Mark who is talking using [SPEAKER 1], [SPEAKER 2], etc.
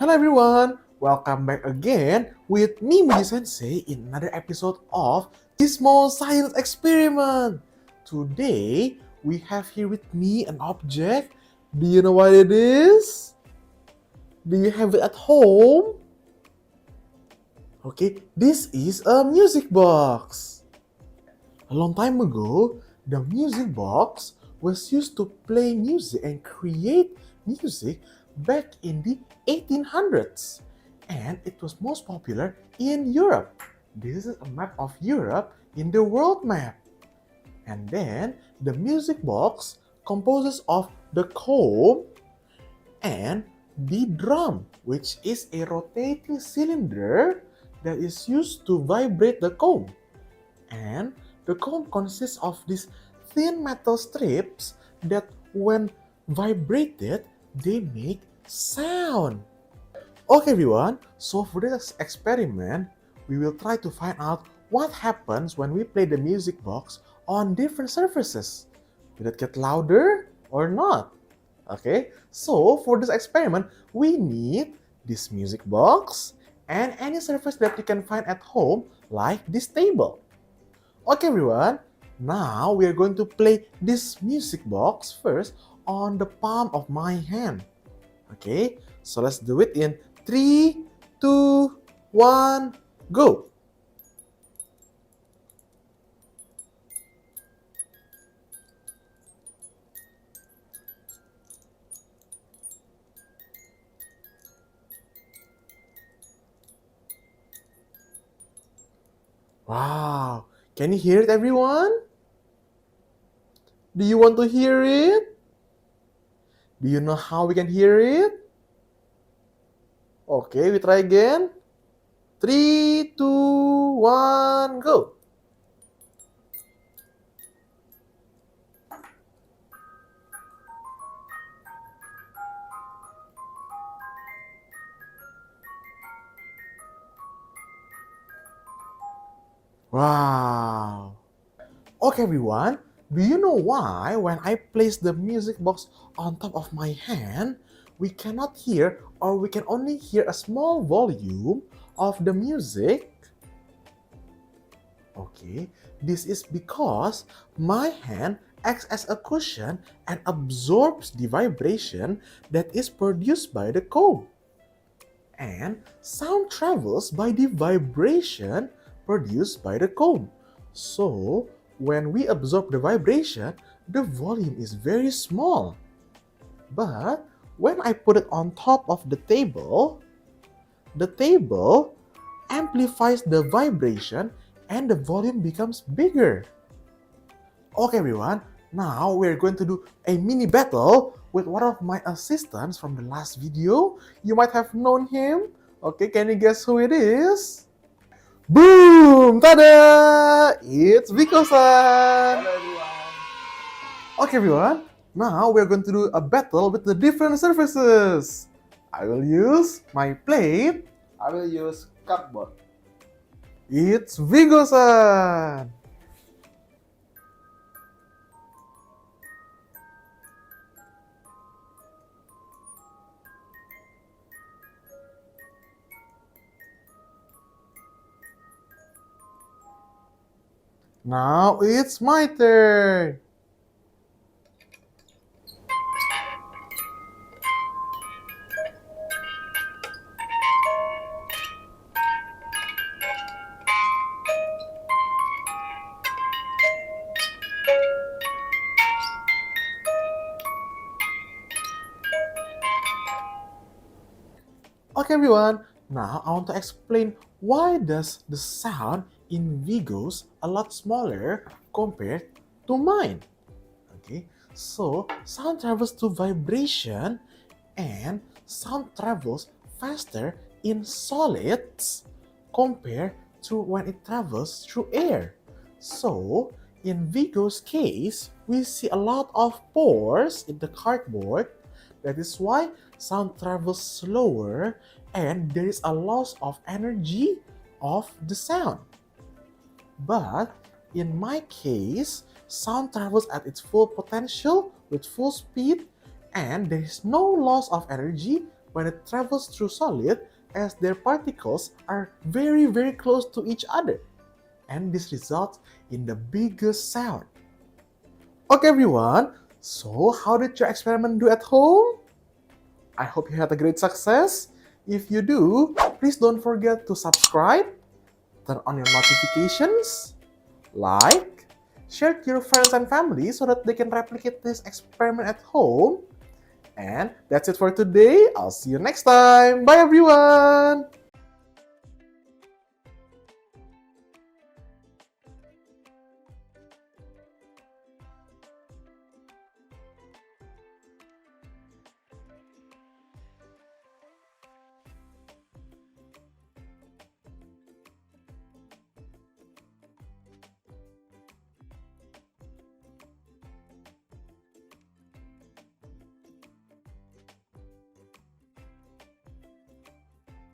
[SPEAKER 1] Hello everyone, welcome back again with me Muji-Sensei in another episode of JISMO Science Experiment. Today we have here with me an object. Do you know what it is? Do you have it at home? Okay, this is a music box. A long time ago, the music box was used to play music and create music back in the 1800s, and it was most popular in Europe. This is a map of Europe in the world map. And then the music box composes of the comb and the drum, which is a rotating cylinder that is used to vibrate the comb. And the comb consists of these thin metal strips that when vibrated, they make sound. Okay everyone, so for this experiment, we will try to find out what happens when we play the music box on different surfaces. Will it get louder or not? Okay, so for this experiment, we need this music box and any surface that you can find at home, like this table. Okay everyone, now we are going to play this music box first on the palm of my hand. Okay, so let's do it in 3, 2, 1, go! Wow, can you hear it everyone? Do you want to hear it? Do you know how we can hear it? Okay, we try again. 3, 2, 1, go! Wow! Okay everyone, do you know why when I place the music box on top of my hand, we cannot hear or we can only hear a small volume of the music? Okay, this is because my hand acts as a cushion and absorbs the vibration that is produced by the comb. And sound travels by the vibration produced by the comb. So, when we absorb the vibration, the volume is very small. But when I put it on top of the table amplifies the vibration and the volume becomes bigger. Okay everyone, now we're going to do a mini battle with one of my assistants from the last video. You might have known him. Okay, can you guess who it is? Boom! Tada! It's Vigo-San!
[SPEAKER 2] Hello everyone.
[SPEAKER 1] Okay everyone, now we're going to do a battle with the different surfaces. I will use my plate.
[SPEAKER 2] I will use cardboard.
[SPEAKER 1] It's Vigo-San! Now it's my turn. Okay everyone, now I want to explain why does the sound in Vigo's a lot smaller compared to mine. Okay, so sound travels through vibration and sound travels faster in solids compared to when it travels through air. So in Vigo's case, we see a lot of pores in the cardboard. That is why sound travels slower and there is a loss of energy of the sound. But in my case, sound travels at its full potential with full speed and there is no loss of energy when it travels through solid as their particles are very, very close to each other. And this results in the biggest sound. Okay, everyone. So, how did your experiment do at home? I hope you had a great success. If you do, please don't forget to subscribe, turn on your notifications, like, share to your friends and family so that they can replicate this experiment at home. And that's it for today. I'll see you next time. Bye, everyone.